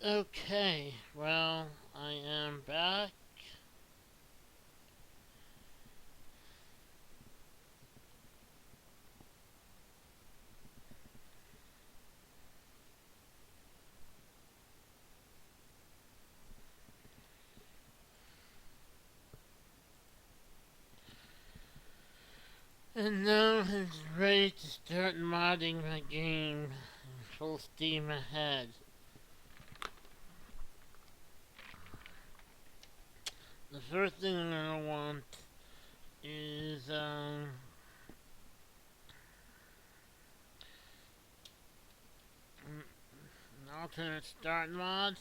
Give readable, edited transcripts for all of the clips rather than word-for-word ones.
Okay, well, I am back. And now I'm ready to start modding my game full steam ahead. The first thing I'm gonna want is an alternate start mod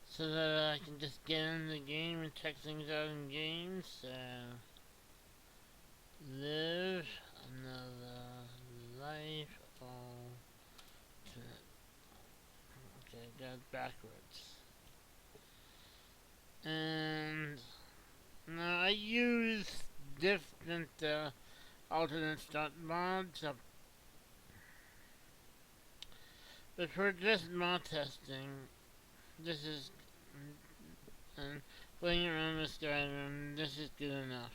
so that I can just get in the game and check things out in game. So live another life. Okay, I got it backwards. And now I use different alternate start mods, but for just mod testing, this is and playing around with Skyrim. This is good enough.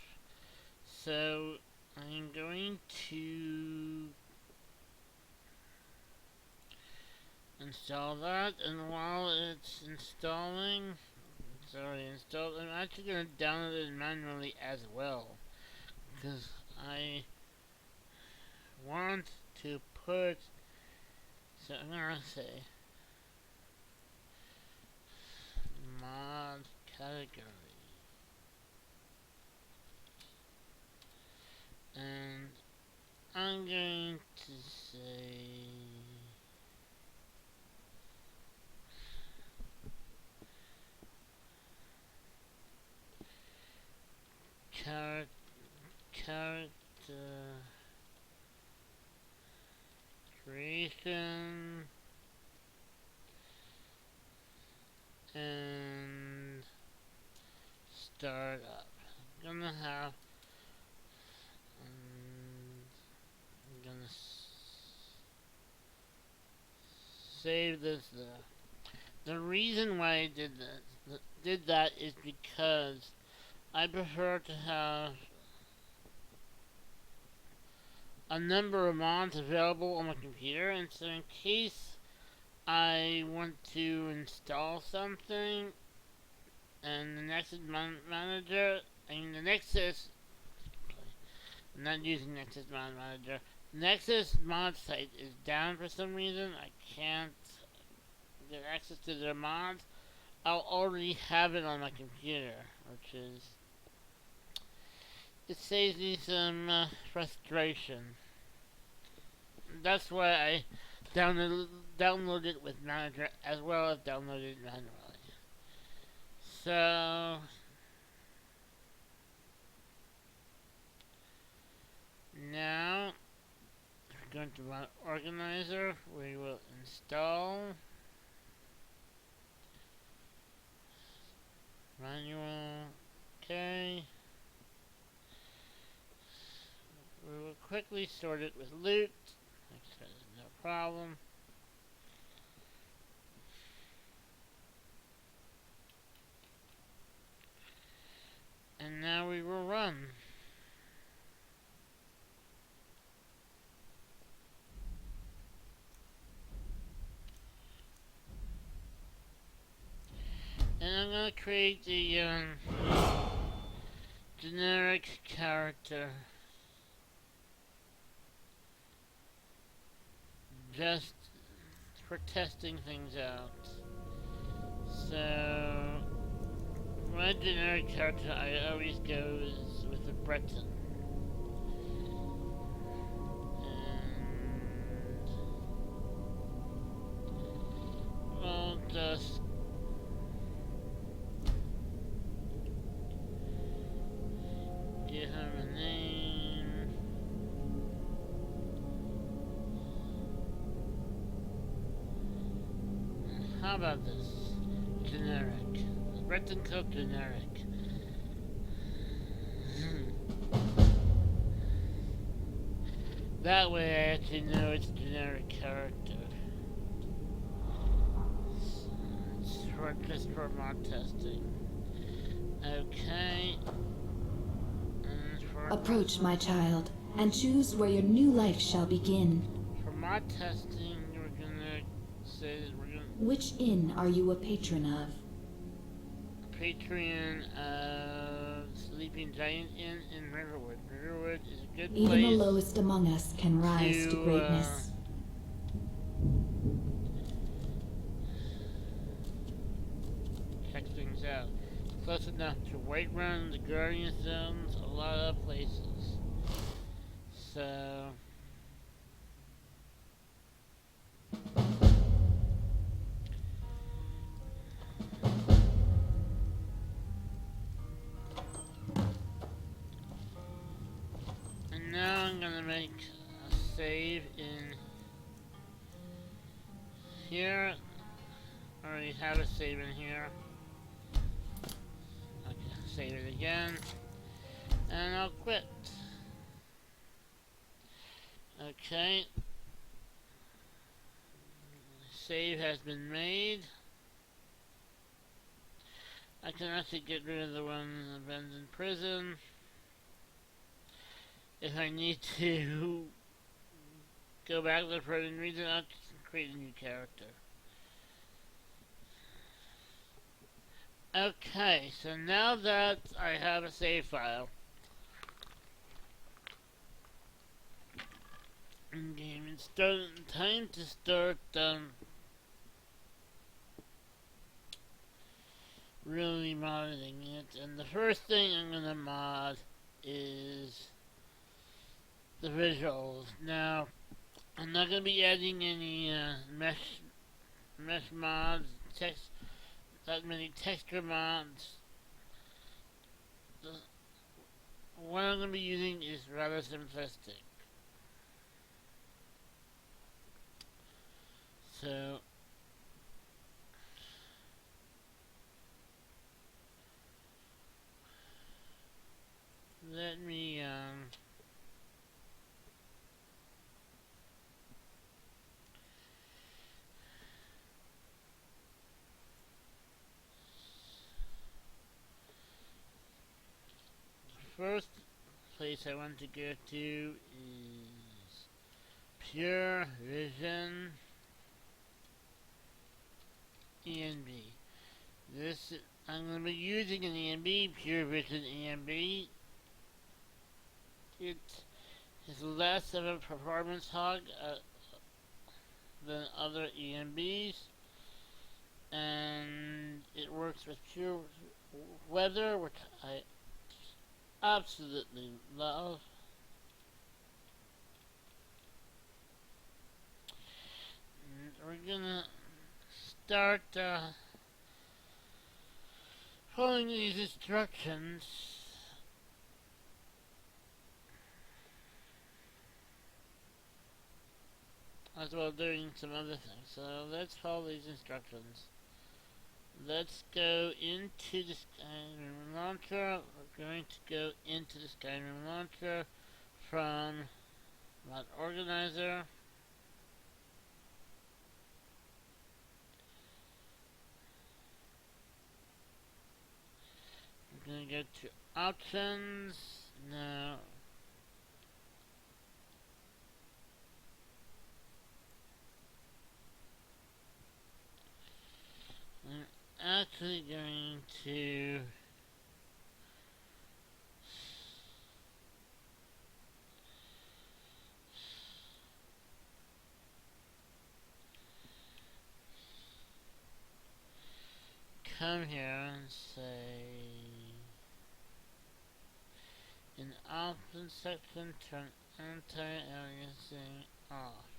So I'm going to install that, and while it's installing, it's already installed. I'm actually going to download it manually as well, because I want to put. So I'm going to say mod category, and I'm going to say character creation and start up. I'm gonna have I'm gonna save this there. The reason why I did that is because I prefer to have a number of mods available on my computer, and so in case I want to install something and the Nexus Manager, the Nexus, I'm not using Nexus Mod Manager, Nexus mod site is down for some reason, I can't get access to their mods, I'll already have it on my computer, which is, it saves me some frustration. That's why I download it with Manager as well as download it manually. So now we're going to run Organizer. We will install manual. Okay. We will quickly sort it with loot. No problem. And now we will run. And I'm going to create the generic character. Just for testing things out. So, my generic character I always goes with a Breton. And we'll just give him a name. How about this? Generic. Breton Cook generic. That way I actually know it's a generic character. just for mod testing. Okay. Approach, my child, and choose where your new life shall begin. For mod testing, we're gonna say that we're gonna... Which inn are you a patron of? Patron of Sleeping Giant Inn in Riverwood. Riverwood is a good place. Even the lowest among us can rise to greatness. Check things out. Close enough to Whiterun, the Guardian Zones, a lot of places. So... And now I'm gonna make a save in here. I already have a save in here. Okay, save it again. And I'll quit. Okay. Save has been made. I can actually get rid of the one in the abandoned prison if I need to go back to for any reason. I'll create a new character. Okay, so now that I have a save file in game, it's time to start really modding it. And the first thing I'm gonna mod is the visuals. Now, I'm not gonna be adding any mesh mods, that many texture mods. What I'm gonna be using is rather simplistic. So let me first place I want to go to is Pure Vision ENB. I'm going to be using an ENB, Pure Vision ENB. It is less of a performance hog than other ENBs, and it works with pure weather, which I absolutely love. And we're gonna start following these instructions. As well doing some other things. So let's follow these instructions. Let's go into the Skyrim launcher. We're going to go into the Skyrim launcher from Mod Organizer. We're going to go to Options. Now, I'm actually going to come here and say in the options section turn anti-aliasing off.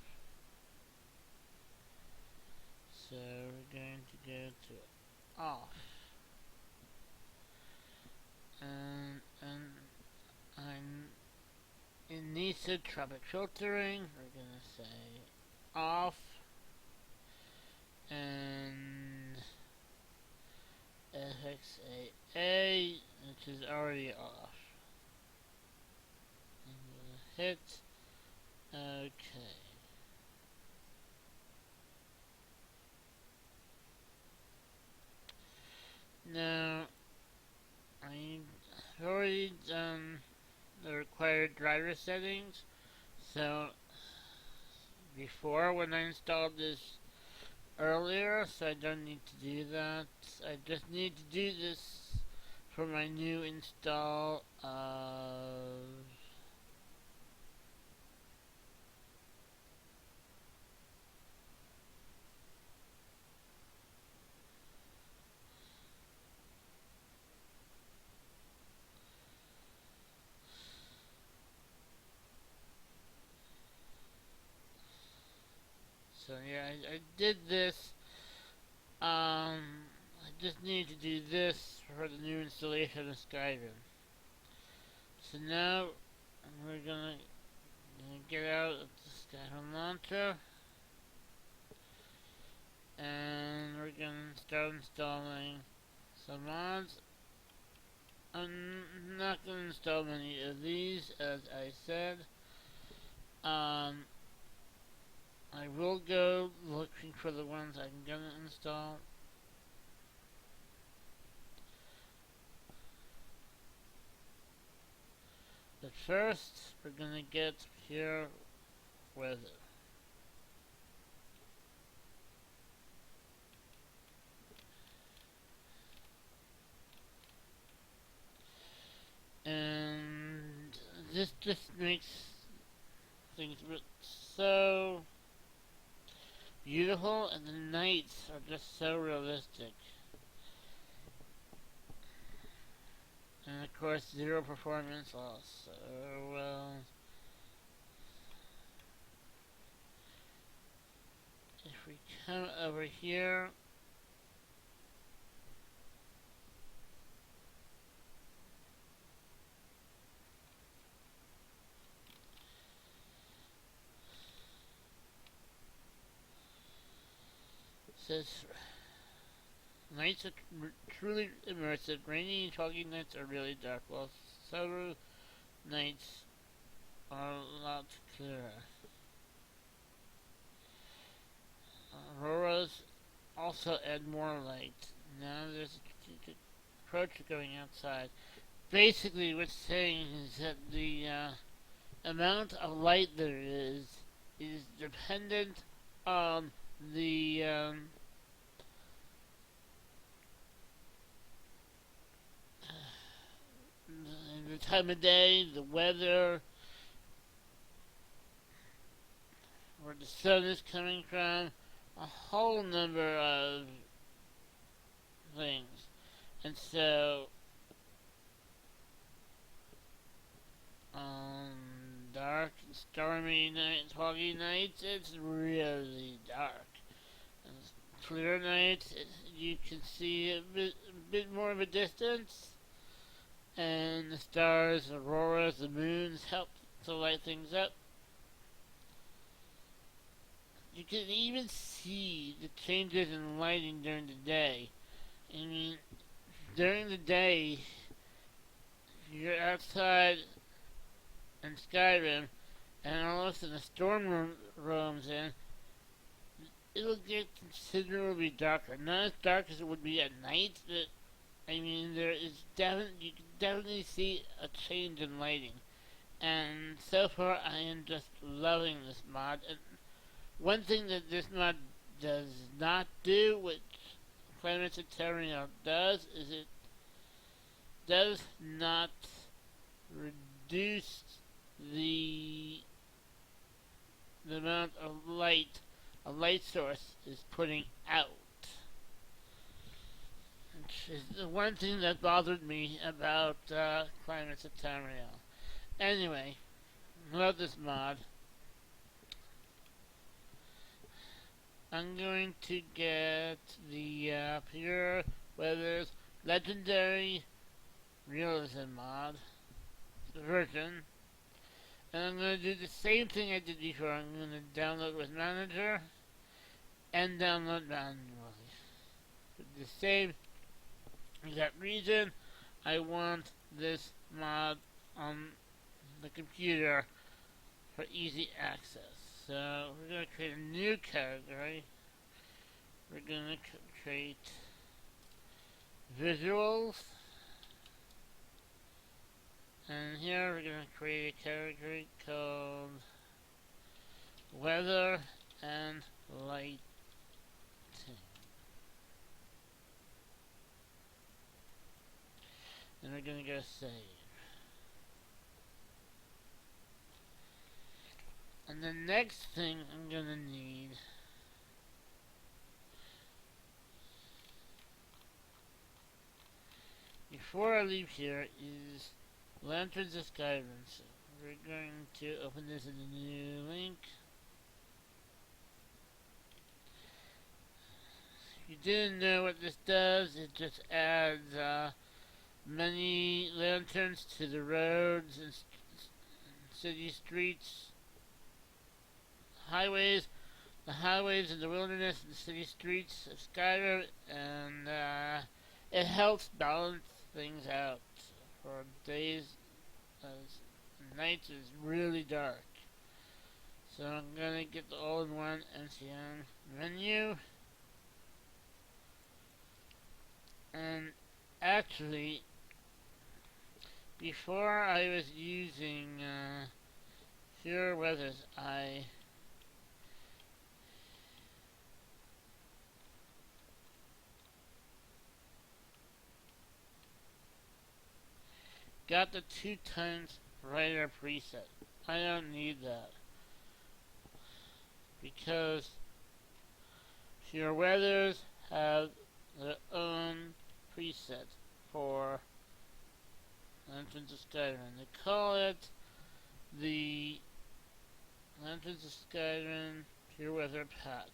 So we're going to go to off, and I'm in Nisotropic filtering. We're gonna say off, and FXAA, which is already off. I'm gonna hit OK. required driver settings. So before, when I installed this earlier, so I don't need to do that. I just need to do this for my new install of so yeah, I did this. I just need to do this for the new installation of Skyrim. So now we're gonna get out of the Skyrim launcher, and we're gonna start installing some mods. I'm not gonna install many of these, as I said. I will go looking for the ones I'm gonna install. But first, we're gonna get pure weather. And this just makes things so beautiful, and the nights are just so realistic. And of course, zero performance loss. So, if we come over here, it says nights are truly immersive. Rainy and foggy nights are really dark, while summer nights are a lot clearer. Auroras also add more light. Now there's a strategic approach to going outside. Basically, what's saying is that the amount of light there is dependent on the time of day, the weather, where the sun is coming from, a whole number of things. And so, dark, stormy nights, foggy nights, it's really dark. And clear nights, you can see a bit more of a distance. And the stars, auroras, the moons help to light things up. You can even see the changes in lighting during the day. I mean, during the day, you're outside in Skyrim, and all of a sudden a storm roams in. It'll get considerably darker. Not as dark as it would be at night, but I mean, you can definitely see a change in lighting. And so far, I am just loving this mod. And one thing that this mod does not do, which Announcements does, is it does not reduce the amount of light a light source is putting out. Which is the one thing that bothered me about Climates of Tamriel. Anyway, love this mod. I'm going to get the Pure Weather's Legendary Realism mod version. And I'm going to do the same thing I did before. I'm going to download with Manager and download manually. For the same exact reason, I want this mod on the computer for easy access. So we're going to create a new category. We're going to create visuals. And here we're going to create a category called Weather and Lighting. And we're going to go save. And the next thing I'm going to need before I leave here is Lanterns of Skyrim. So we're going to open this in a new link. If you didn't know what this does, it just adds many lanterns to the roads and city streets, highways, the highways in the wilderness and the city streets of Skyrim, and it helps balance things out for days as nights is really dark. So I'm gonna get the all-in-one MCN menu, and actually before I was using Pure Weathers, I got the 2 times brighter preset. I don't need that because Pure Weathers have their own preset for Lanterns of Skyrim. They call it the Lanterns of Skyrim Pure Weather Patch.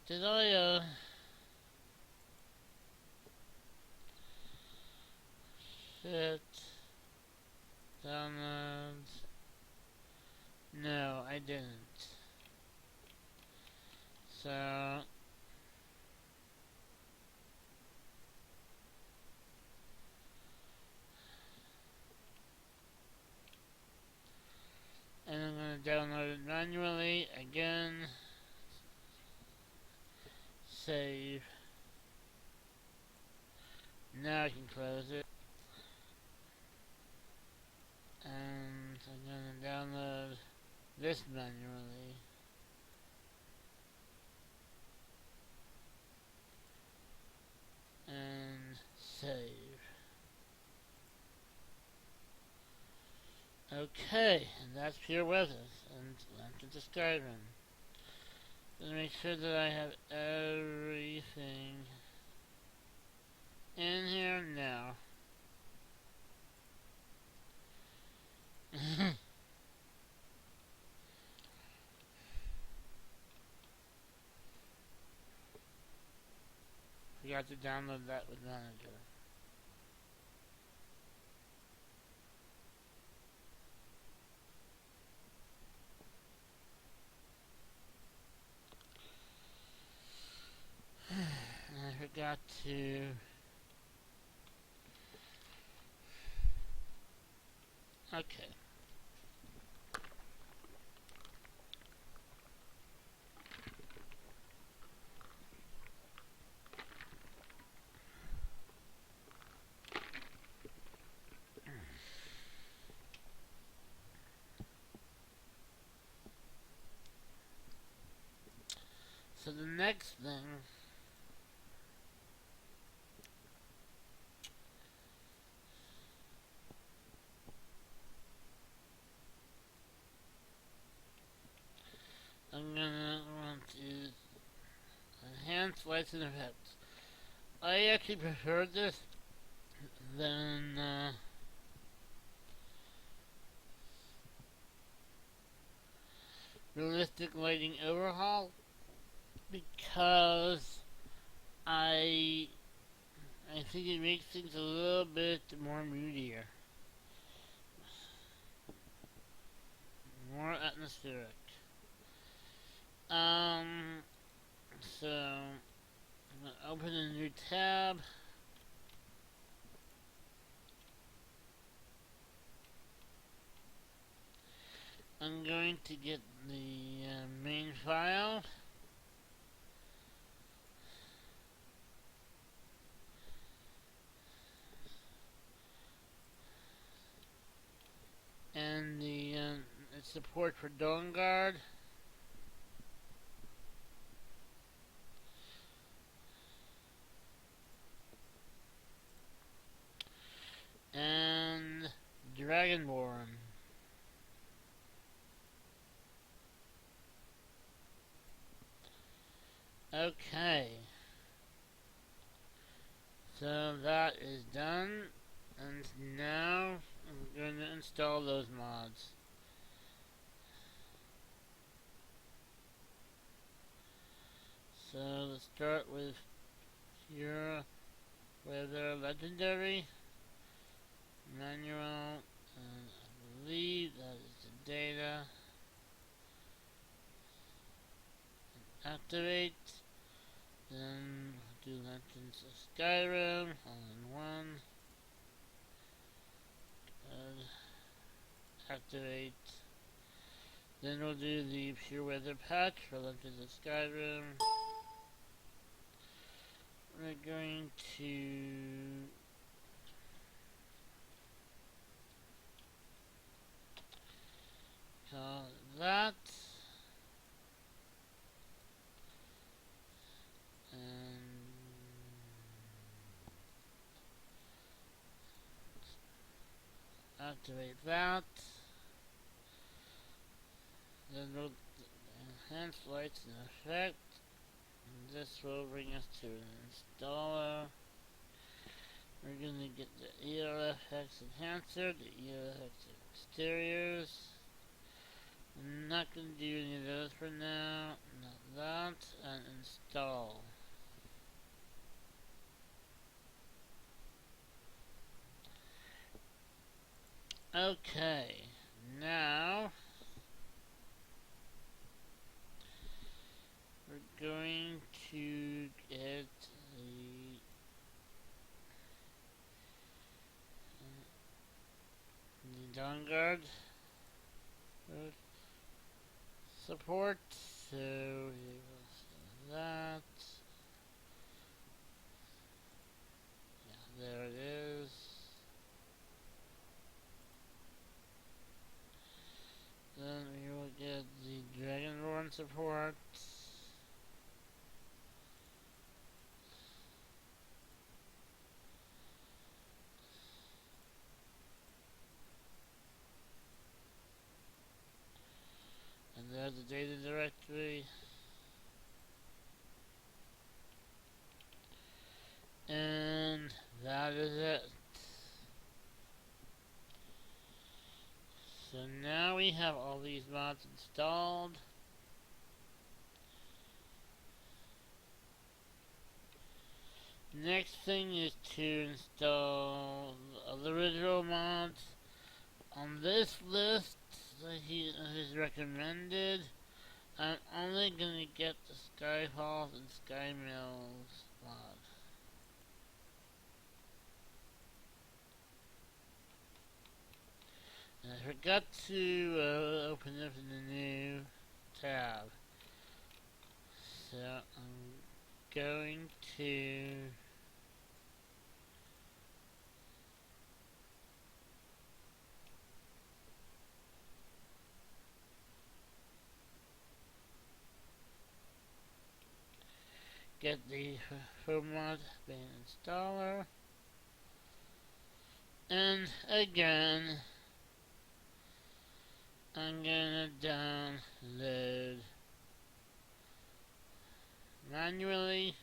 Did I set downloads? No, I didn't. So and I'm going to download it manually again. Save. Now I can close it. And I'm going to download this manually. And save. Okay, and that's Pure Weathers and Lanterns of Skyrim. Gonna make sure that I have everything in here now. Forgot to download that with Manager. And I forgot to okay. So the next thing I'm gonna want to enhance lights and effects. I actually prefer this than realistic lighting overhaul because I think it makes things a little bit more moodier, more atmospheric. So I'm gonna open a new tab. I'm going to get the main file. And the support for Dawnguard. And Dragonborn. Okay. So that is done. And now I'm going to install those mods. So let's start with Pure Weather Legendary Manual, and I believe that is the data. Activate. Then do Legends of Skyrim all in one. Good. Activate. Then we'll do the Pure Weather patch for Legends of Skyrim. We're going to call that. And activate that. Then we'll enhance lights and effect. And this will bring us to an installer. We're going to get the ELFX enhancer, the ELFX exteriors. I'm not going to do any of those for now. Not that. And install. Okay. Now we're going to get the Dawnguard support. So we will see that. Yeah, there it is. Then we will get the Dragonborn support. And there's the data directory. And that is it. So now we have all these mods installed. Next thing is to install the original mods. On this list that is recommended, I'm only going to get the Skyfalls and Skymills mod. And I forgot to open up in the new tab. So I'm going to get the mod bin installer, and again I'm gonna download manually.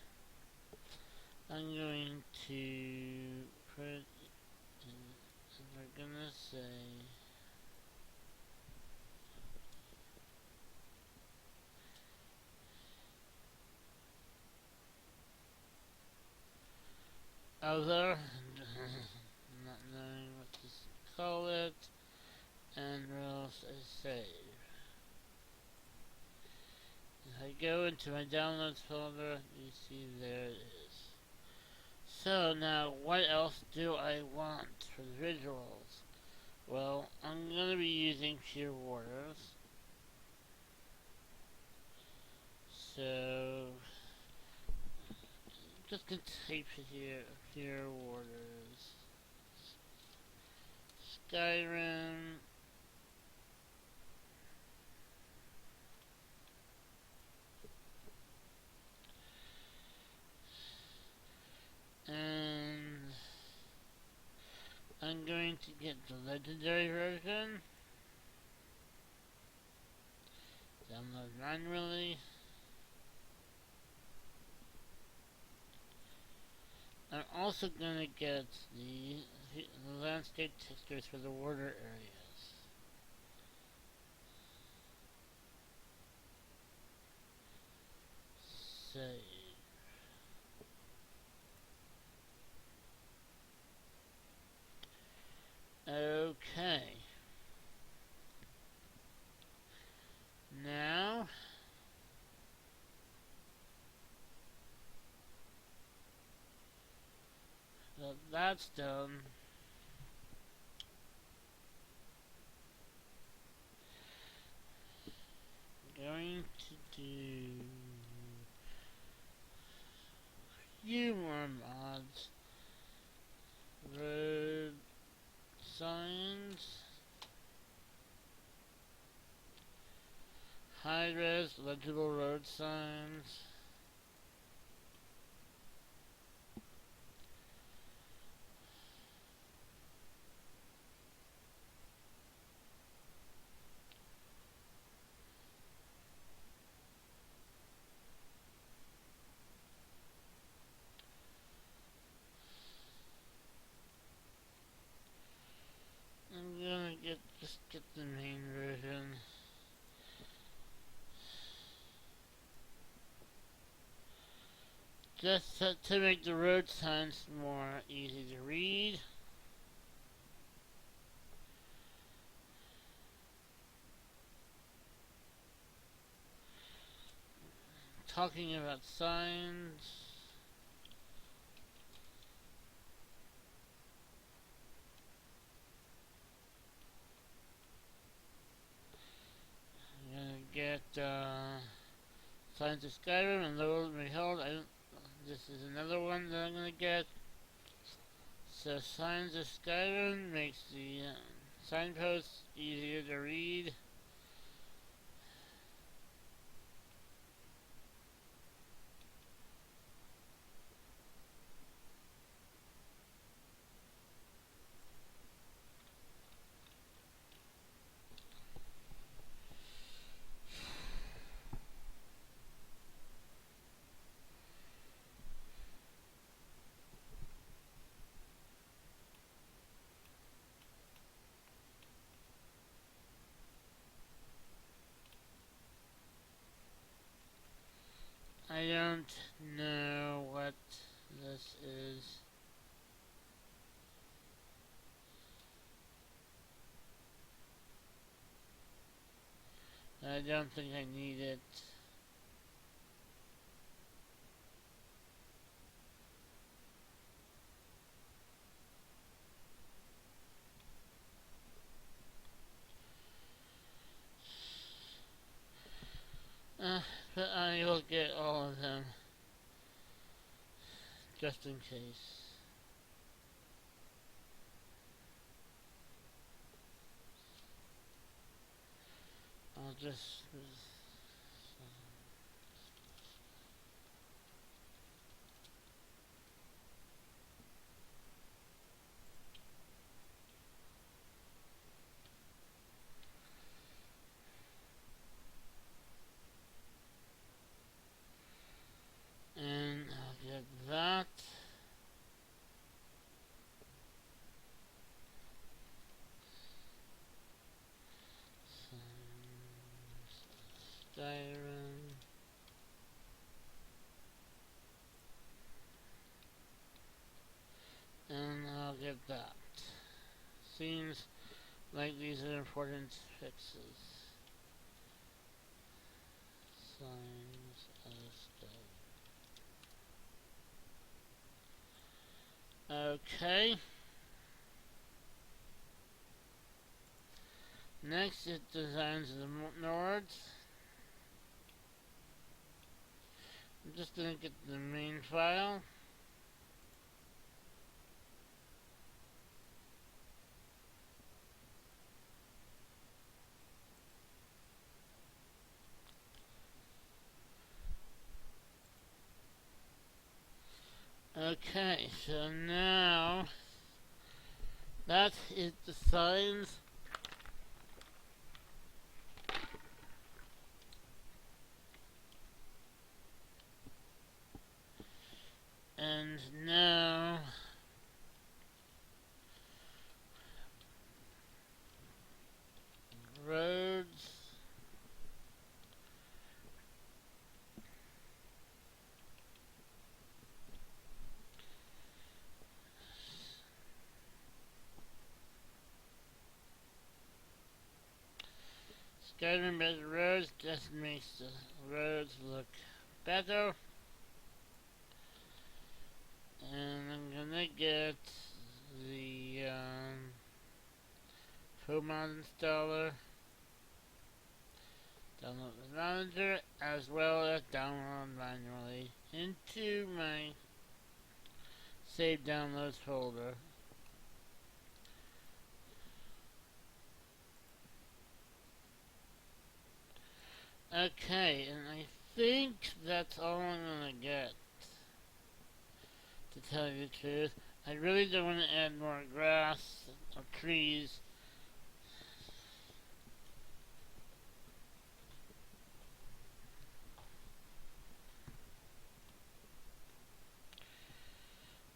I'm going to put in, we're gonna say other, not knowing what to call it, and we'll say save. If I go into my downloads folder, you see there it is. So now, what else do I want for the visuals? Well, I'm gonna be using pure waters. So, just gonna type here pure waters. Skyrim. And I'm going to get the legendary version. Download manually. I'm also gonna get the landscape textures for the water areas. Save. Okay. Now that that's done, I'm going to do a few more mods. Road signs. High res legible road signs. I'm gonna just get the main version. Just to make the road signs more easy to read. Talking about signs. I'm gonna get signs of Skyrim and Lord Behold. This is another one that I'm gonna get. So signs of Skyrim makes the signposts easier to read. I don't know what this is. I don't think I need it. But I will get all of them, just in case. I'll just... And I'll get that. Skyrim. And I'll get that. Seems like these are important fixes. Signs of Skyrim. Okay. Next, it designs the Nords. I'm just gonna get the main file. Okay, so now that is the signs. And now roads. Skyrim better roads just makes the roads look better. And I'm gonna get the Mod installer, download the manager, as well as download manually into my save downloads folder. Okay, and I think that's all I'm gonna get, to tell you the truth. I really don't want to add more grass or trees.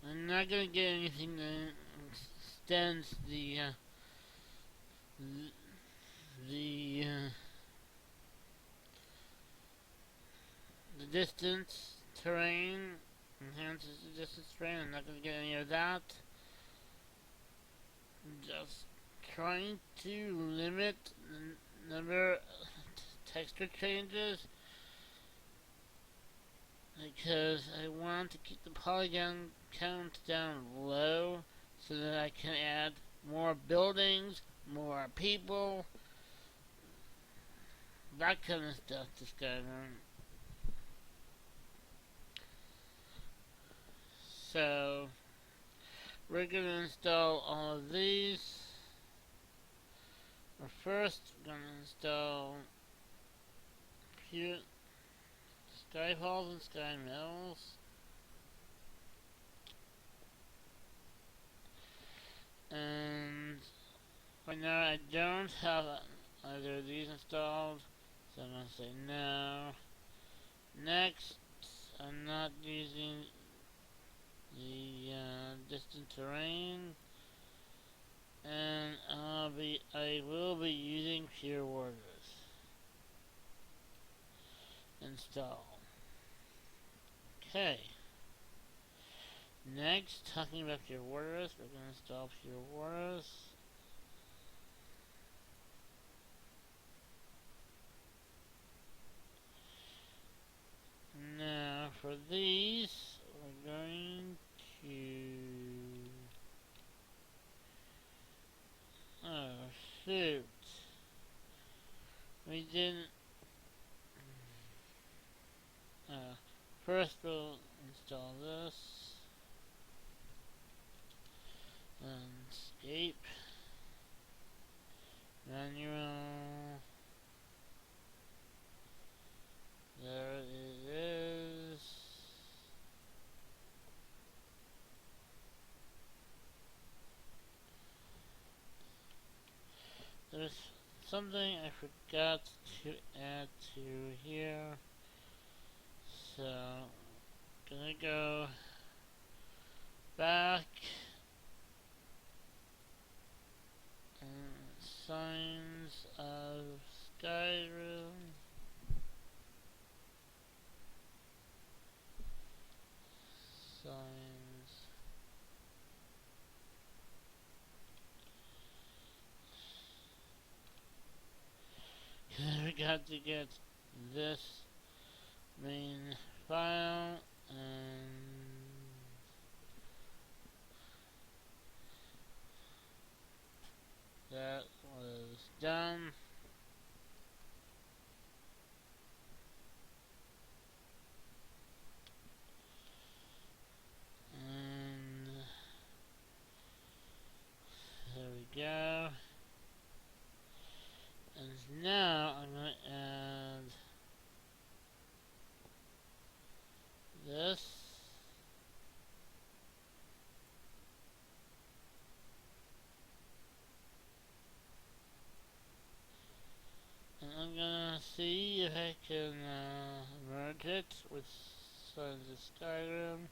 I'm not gonna get anything that extends the the distance terrain, enhances the distance terrain. I'm not gonna get any of that. I'm just trying to limit the number of texture changes, because I want to keep the polygon count down low so that I can add more buildings, more people, that kind of stuff to Skyrim. So we're going to install all of these. But first, we're going to install Sky Halls and Sky Mills. And right now I don't have either of these installed, so I'm going to say no. Next, I'm not using the distant terrain, and I will be using Pure Waters. Install. Okay. Next, talking about Pure Waters, we're going to install Pure Waters. Now, for these, we're going to... Oh, shoot. We didn't... First, we'll install this. Landscape. Manual. There it is. There's something I forgot to add to here. So, gonna go back and signs of Skyrim. Signs. We got to get this main file, and that was done. this. And I'm gonna see if I can merge it with Sons of Skyrim.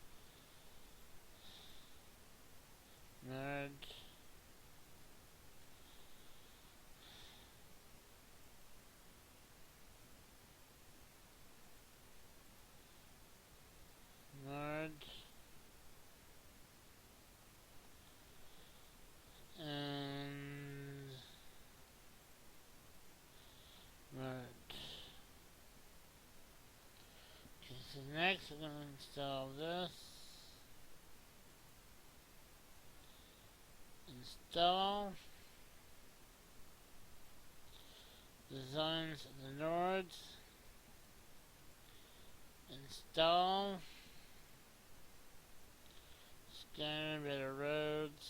Merge. Merge. And merge. Okay, so next we're gonna install this. Install. Designs of the nodes. Install. Skyrim Better Roads.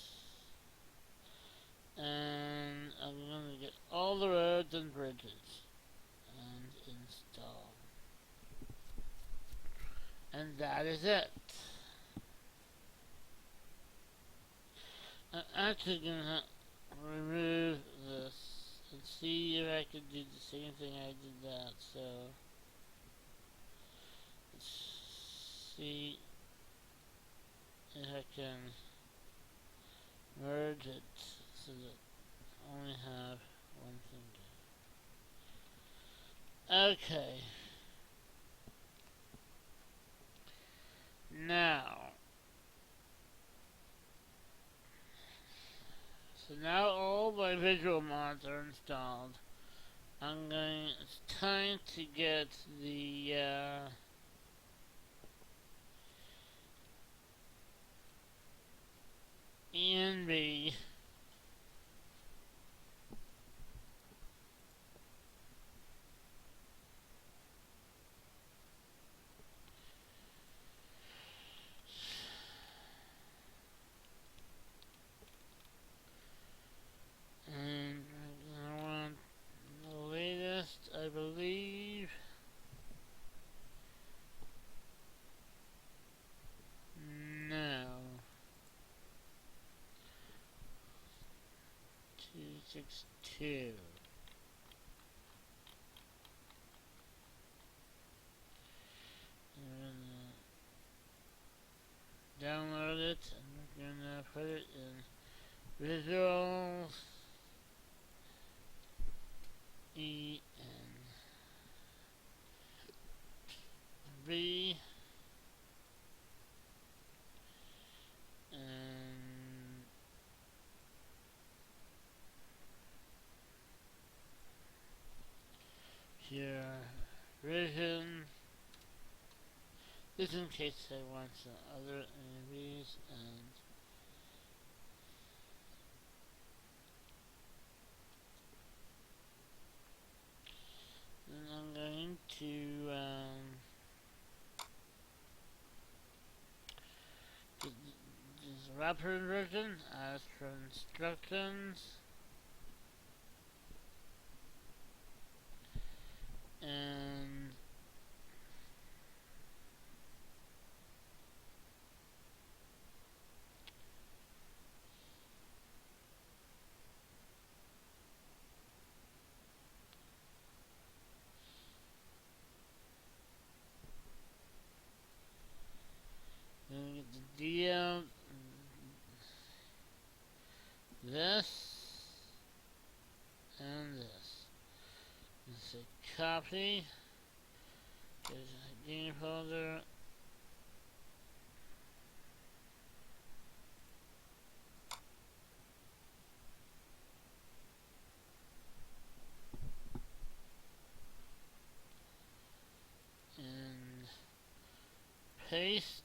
And I'm gonna get all the roads and bridges. And install. And that is it. I'm actually gonna remove this and see if I can do the same thing I did that. So let's see if I can merge it so that I only have one thing. Okay. Now. So now all my visual mods are installed. It's time to get the ENB and I want the latest, I believe. No. 262. I'm gonna download it and we're gonna put it in visuals. ENB and here vision. Just in case I want some other ENBs, and then I'm going to this wrapper version as for instructions, and then get the DM, this, and this. It's a copy. There's a game folder. And paste.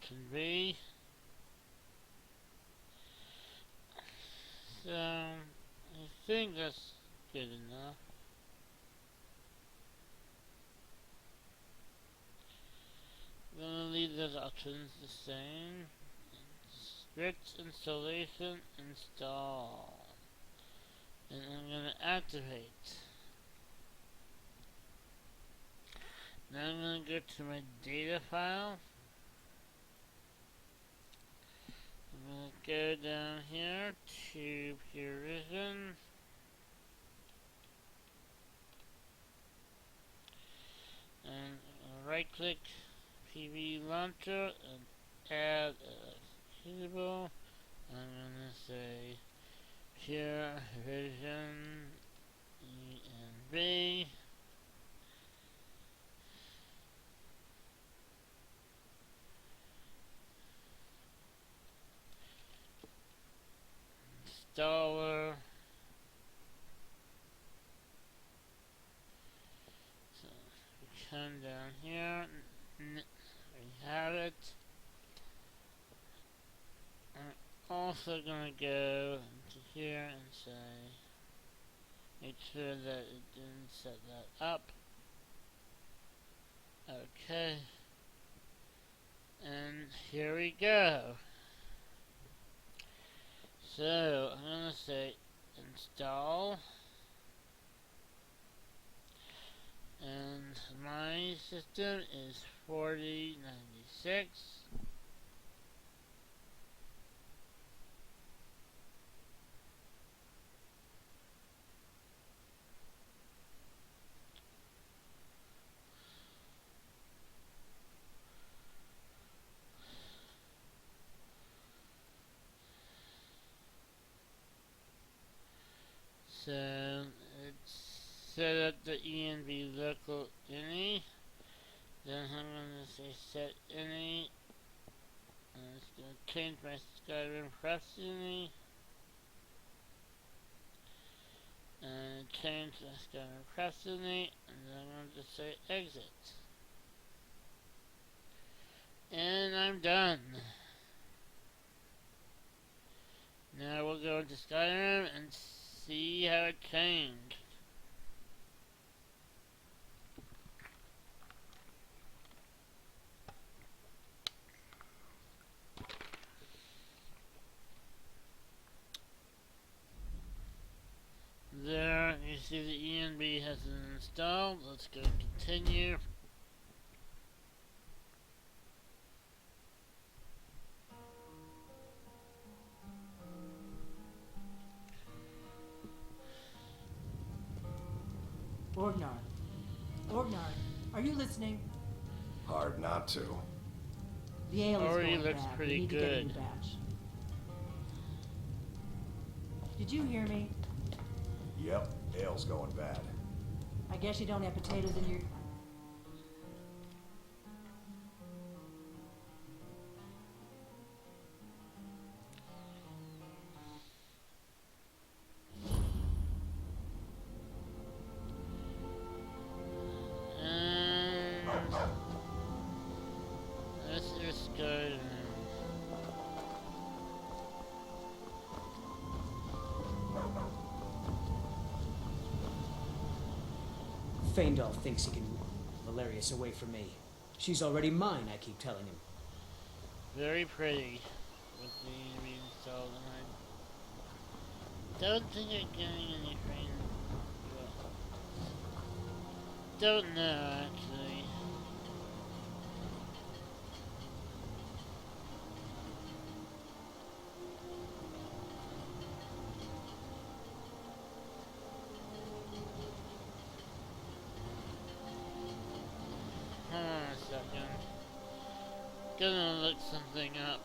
option B. So, I think that's good enough. I'm gonna leave those options the same. Script installation, install. And I'm gonna activate. Now I'm gonna go to my data file. I'm gonna go down here to Pure Vision. And right click PV Launcher and add a executable. I'm gonna say Pure Vision ENV. Installer. So we come down here. We have it. I'm also gonna go into here and say, make sure that it didn't set that up. Okay. And here we go. So I'm gonna say install. And my system is 4096. So it's set up the ENV local ini. Then I'm gonna say set ini. And it's gonna change my Skyrim press and change my Skyrim press and then I'm gonna just say exit. And I'm done. Now we'll go into Skyrim and see how it changed. There, you see the ENB has been installed. Let's go continue. Orgnar. Orgnar, are you listening? Hard not to. The ale is Already going looks bad. pretty We need to get a new good. batch. Did you hear me? Yep, ale's going bad. I guess you don't have potatoes in your... Let's just go. Faendal thinks he can move Valerius away from me. She's already mine, I keep telling him. Very pretty with the ENB installed, and I don't think I'm getting anything. Don't know actually. Hold on a second. Gonna look something up.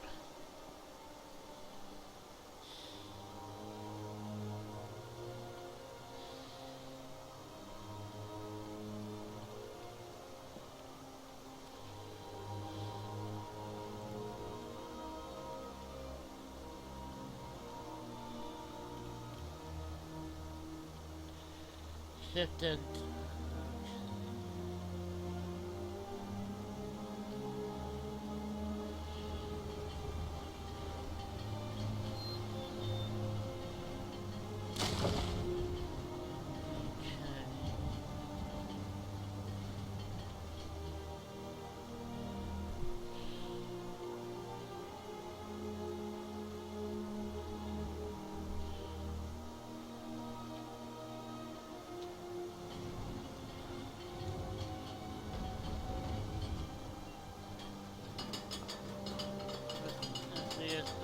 Shifted.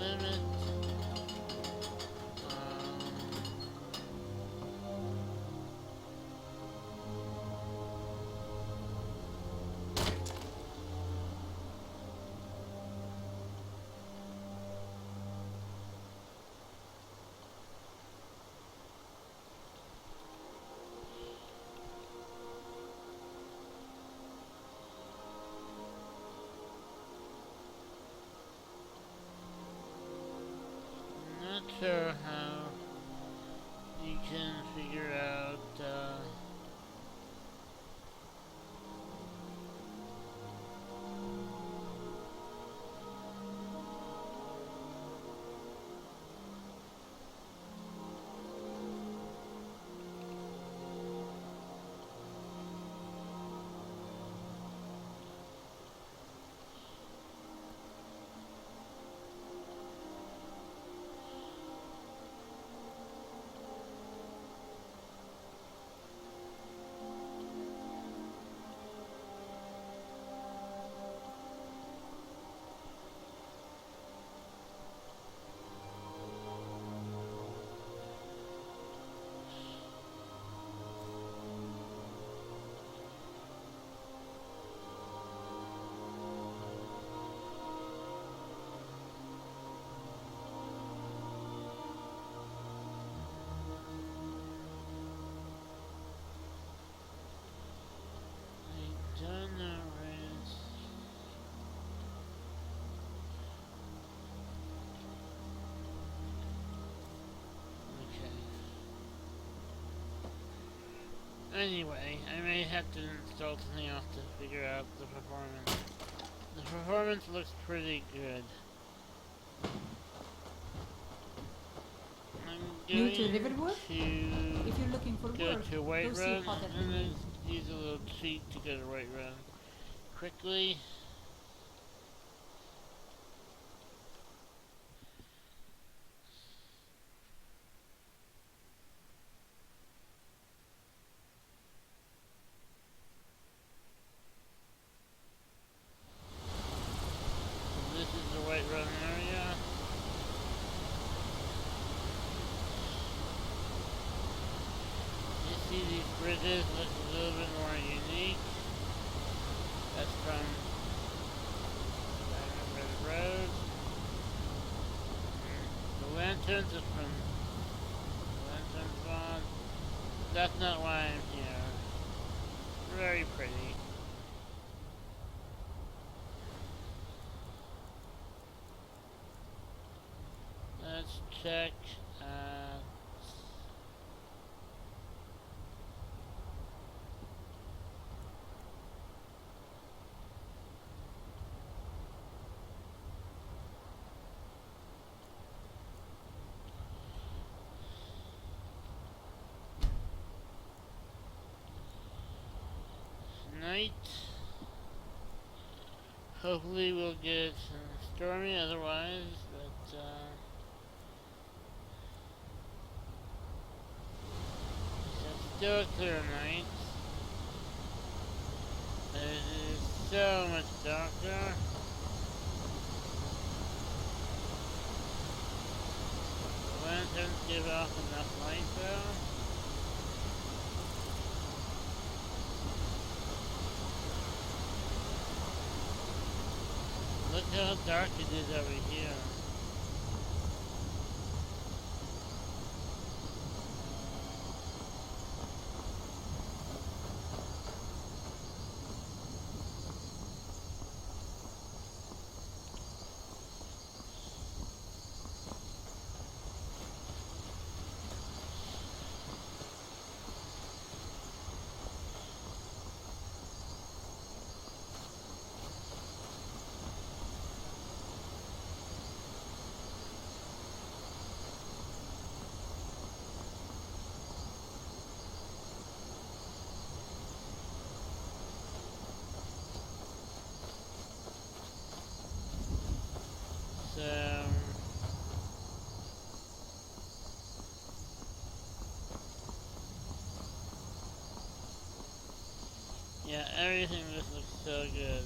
limit. Not sure how you can figure out I don't know where it's. Okay. Anyway, I may have to install something else to figure out the performance. The performance looks pretty good. I'm New going to Riverwood? to If you're looking for go work, to go White see Run Potter. and then use a little cheat to go to White Run quickly. This is the White Run area. You see these bridges look a little bit more unique. That's from Red Road. The lanterns are from the Lantern Spawn. That's not why I'm here. Very pretty. Let's check. Night. Hopefully we'll get stormy otherwise, but it's still a clear night. It is so much darker. The lanterns give off enough light though. Look how dark it is over here. So yeah, everything just looks so good.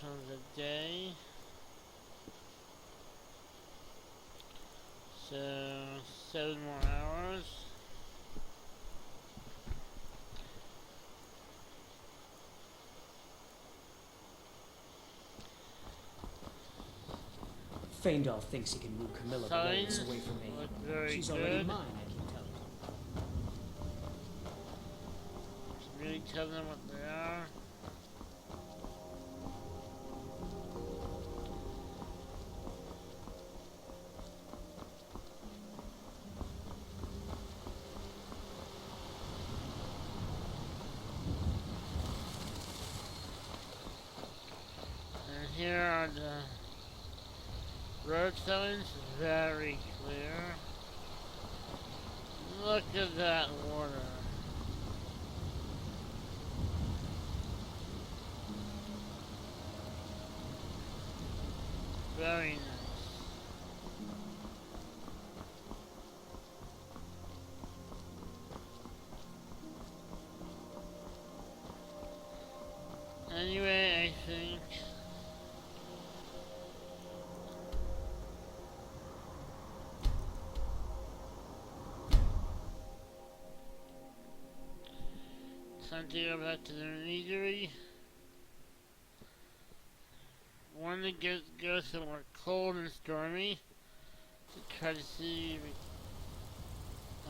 of the day. So 7 more hours. Faendal thinks he can woo Camilla Signs Valerius away from me. look very She's good. already mine, I keep telling him. Should really tell them what they are. And here are the road signs, very clear. Look at that water. Very nice. Anyway, I think time to go back to the meadery. Want to go somewhere cold and stormy to try to see.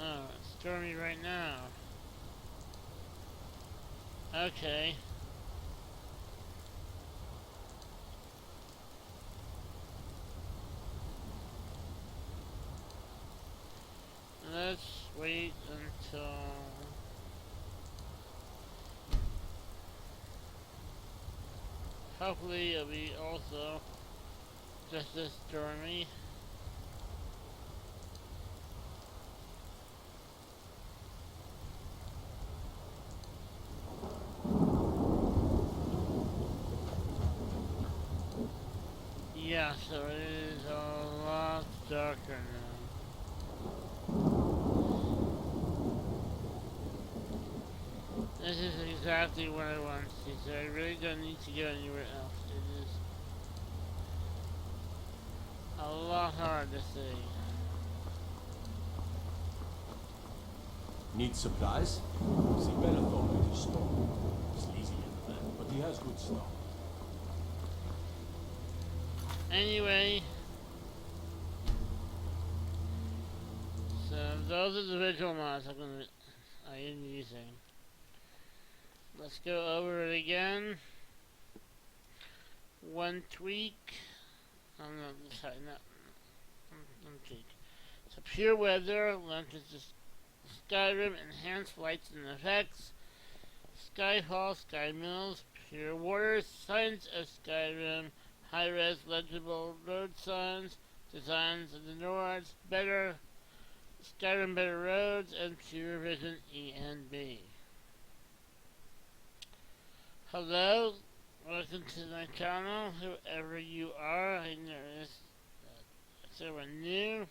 Oh, it's stormy right now. Okay. Let's wait until hopefully it'll be also just as stormy. Yeah, so it is a lot darker now. This is exactly what I want to see, so I really don't need to go anywhere else. It is a lot hard to see. Need supplies? Sibella thought at his store. Sleazy little man, but he has good stock. Anyway, so those are the visual mods I am using. Let's go over it again. One tweak. Oh no, sorry, not one tweak. So pure weather, lenses to Skyrim, enhanced lights and effects, Skyfall, Sky Mills, pure water, signs of Skyrim, high-res legible road signs, designs of the Nords, better Skyrim better roads, and pure vision E and B. Hello, welcome to my channel, whoever you are. I noticed that someone new.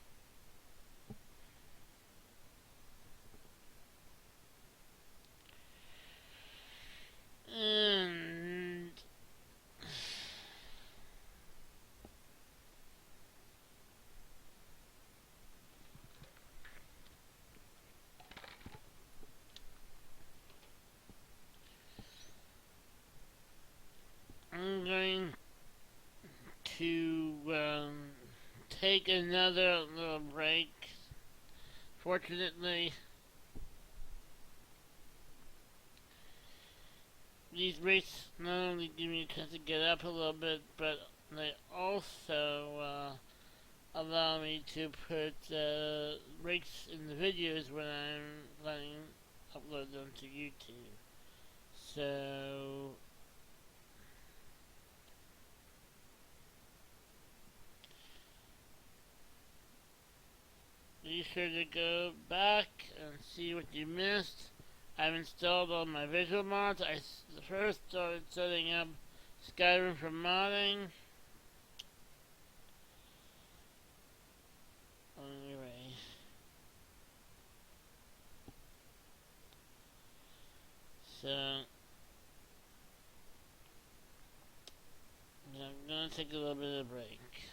And I'm going to take another little break. Fortunately, these breaks not only give me a chance to get up a little bit, but they also allow me to put breaks in the videos when I'm planning to upload them to YouTube. So be sure to go back and see what you missed. I've installed all my visual mods. I first started setting up Skyrim for modding. Anyway. So gonna take a little bit of a break.